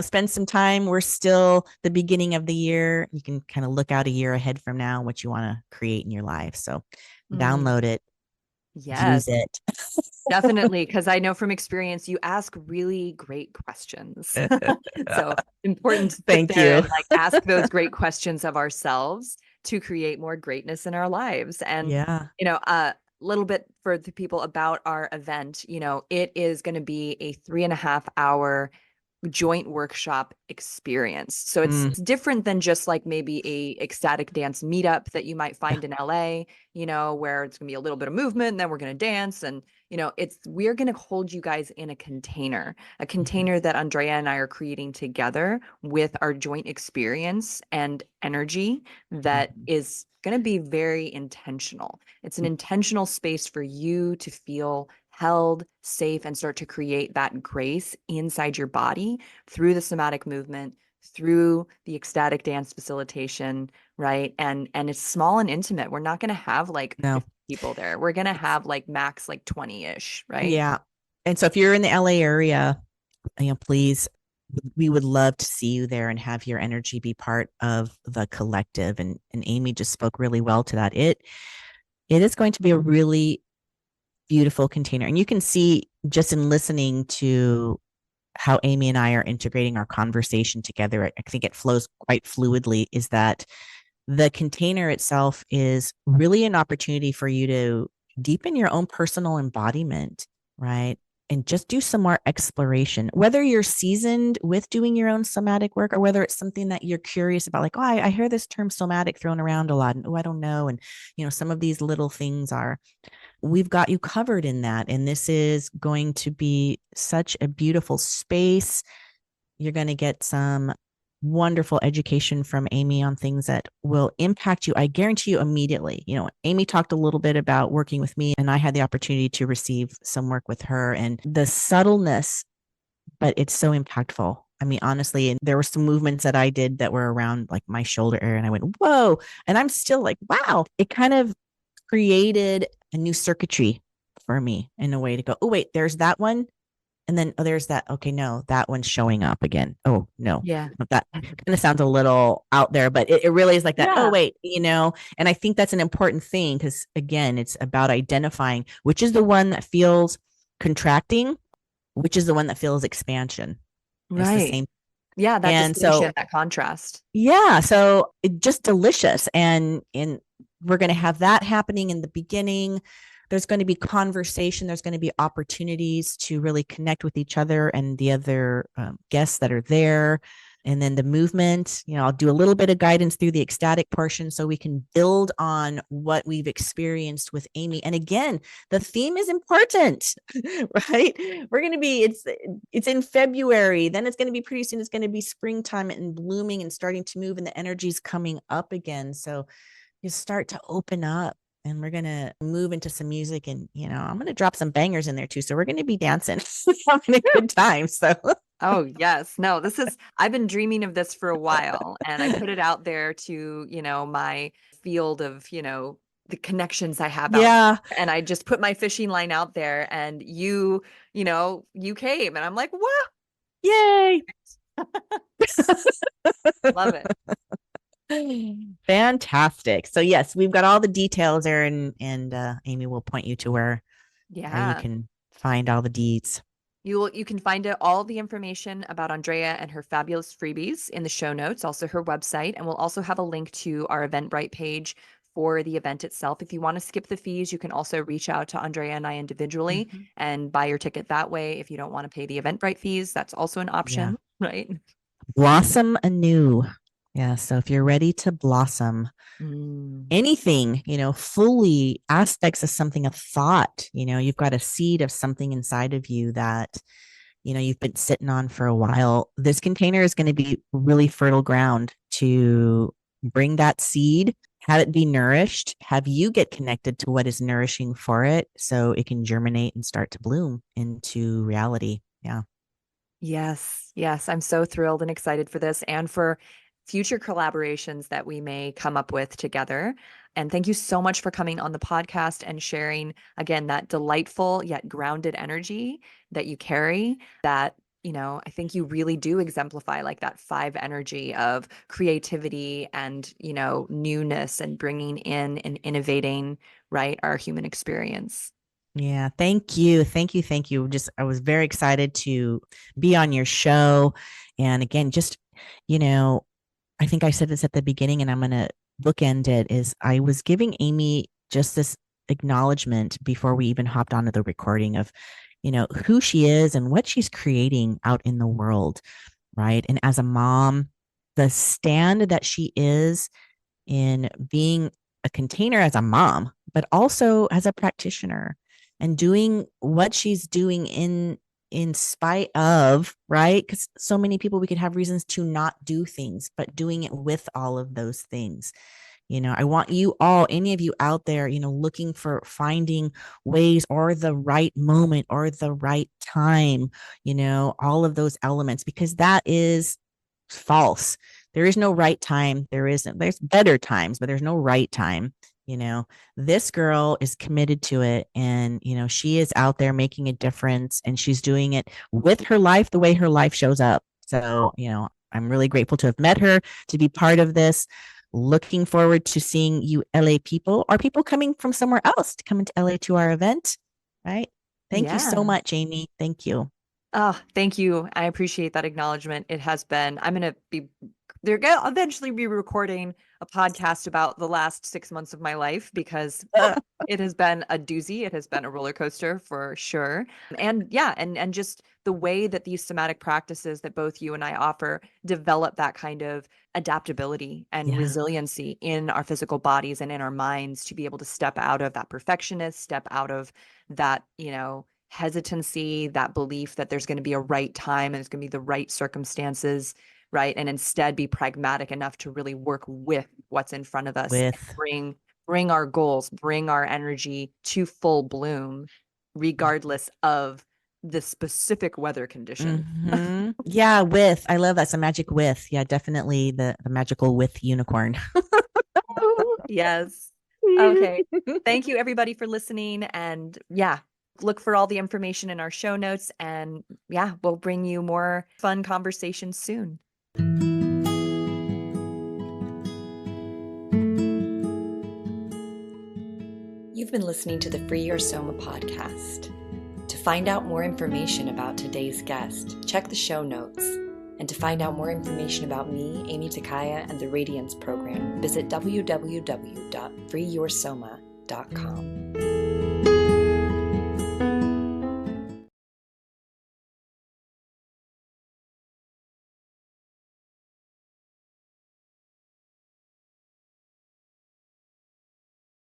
spend some time. We're still the beginning of the year. You can kind of look out a year ahead from now, what you want to create in your life. So Mm, download it, use yes. it. Definitely, because I know from experience you ask really great questions. So important to sit Thank there you. and like ask those great questions of ourselves to create more greatness in our lives. And, Yeah. a little bit for the people about our event, it is going to be a 3.5 hour joint workshop experience. So it's Mm, different than just like maybe a ecstatic dance meetup that you might yeah. find in LA, where it's going to be a little bit of movement and then we're going to dance, and we're going to hold you guys in a Mhm. container that Andrea and I are creating together with our joint experience and energy that Mhm. is going to be very intentional. It's an intentional space for you to feel held safe and start to create that grace inside your body through the somatic movement, through the ecstatic dance facilitation, right? And it's small and intimate. We're not going to have like No, 50 people there. We're going to it's, have like max like 20-ish, right? yeah. And so if you're in the LA area, please, we would love to see you there and have your energy be part of the collective. And Amy just spoke really well to that. It is going to be a really beautiful container. And you can see just in listening to how Amy and I are integrating our conversation together, I think it flows quite fluidly, is that the container itself is really an opportunity for you to deepen your own personal embodiment, right? And just do some more exploration, whether you're seasoned with doing your own somatic work or whether it's something that you're curious about, like, oh, I hear this term somatic thrown around a lot. And oh, I don't know. And, some of these little things are, we've got you covered in that. And this is going to be such a beautiful space. You're going to get some wonderful education from Amy on things that will impact you. I guarantee you immediately. Amy talked a little bit about working with me, and I had the opportunity to receive some work with her, and the subtleness, but it's so impactful. I mean, honestly, and there were some movements that I did that were around like my shoulder area, and I went, whoa. And I'm still like, wow. It kind of created a new circuitry for me in a way to go, oh, wait, there's that one. And then, oh, there's that. Okay, no, that one's showing up again. Oh, no. Yeah. That kind of sounds a little out there, but it really is like that. Oh, Yeah. wait, and I think that's an important thing because, again, it's about identifying which is the one that feels contracting, which is the one that feels expansion. It's the Right. same. Yeah, that And distinction, so, that contrast. yeah, so it just delicious. And we're going to have that happening in the beginning. There's going to be conversation. There's going to be opportunities to really connect with each other and the other guests that are there. And then the movement, I'll do a little bit of guidance through the ecstatic portion so we can build on what we've experienced with Amy. And again, the theme is important, right? We're going to be, it's in February, then it's going to be pretty soon. It's going to be springtime and blooming and starting to move, and the energy's coming up again. So you start to open up, and we're going to move into some music, and I'm going to drop some bangers in there too, so we're going to be dancing, having a good time. So Oh, yes. No, I've been dreaming of this for a while, and I put it out there to, my field of, the connections I have out yeah, there. And I just put my fishing line out there, and you came, and I'm like, what? yay. Love it. Fantastic. So yes, we've got all the details there, and Amy will point you to where you Yeah. can find all the deeds. You can find all the information about Andrea and her fabulous freebies in the show notes, also her website, and we'll also have a link to our Eventbrite page for the event itself. If you want to skip the fees, you can also reach out to Andrea and I individually Mhm. and buy your ticket that way. If you don't want to pay the Eventbrite fees, that's also an Yeah. option, right? Blossom anew. Yeah. So if you're ready to blossom, Mm. anything, fully aspects of something, a thought, you've got a seed of something inside of you that, you've been sitting on for a while. This container is going to be really fertile ground to bring that seed, have it be nourished, have you get connected to what is nourishing for it so it can germinate and start to bloom into reality. Yeah. Yes, yes. I'm so thrilled and excited for this and for future collaborations that we may come up with together. And thank you so much for coming on the podcast and sharing, again, that delightful yet grounded energy that you carry that, I think you really do exemplify like that five energy of creativity and, newness and bringing in and innovating, right, our human experience. Yeah, thank you. Thank you. Thank you. I was very excited to be on your show. And again, I think I said this at the beginning, and I'm going to bookend it, is I was giving Amy just this acknowledgement before we even hopped onto the recording of, who she is and what she's creating out in the world. Right. And as a mom, the stand that she is in being a container as a mom, but also as a practitioner and doing what she's doing in spite of, right? Because so many people, we could have reasons to not do things, but doing it with all of those things. I want you all, any of you out there, looking for finding ways or the right moment or the right time, all of those elements, because that is false. There is no right time. There's better times, but there's no right time. This girl is committed to it, and she is out there making a difference, and she's doing it with her life the way her life shows up. So I'm really grateful to have met her, to be part of this. Looking forward to seeing you LA people, or people coming from somewhere else to come into LA to our event. Right. Thank you so Yeah. much, Amy. Thank you. Oh, thank you. I appreciate that acknowledgement. It has been, they're going to eventually be recording a podcast about the last 6 months of my life, because it has been a doozy. It has been a roller coaster for sure. And yeah, and just the way that these somatic practices that both you and I offer develop that kind of adaptability and Yeah. resiliency in our physical bodies and in our minds, to be able to step out of that perfectionist, step out of that, hesitancy, that belief that there's going to be a right time and it's going to be the right circumstances, right? And instead be pragmatic enough to really work with what's in front of us and With bring our goals, bring our energy to full bloom, regardless of the specific weather condition. Yeah, with. I love that's a magic with. Yeah, definitely the magical with unicorn. Yes. Okay. Thank you, everybody, for listening. And yeah, look for all the information in our show notes. And yeah, we'll bring you more fun conversations soon. You've been listening to the Free Your Soma podcast. To find out more information about today's guest, check the show notes. And to find out more information about me, Amy Takaya, and the Radiance program, visit www.freeyoursoma.com.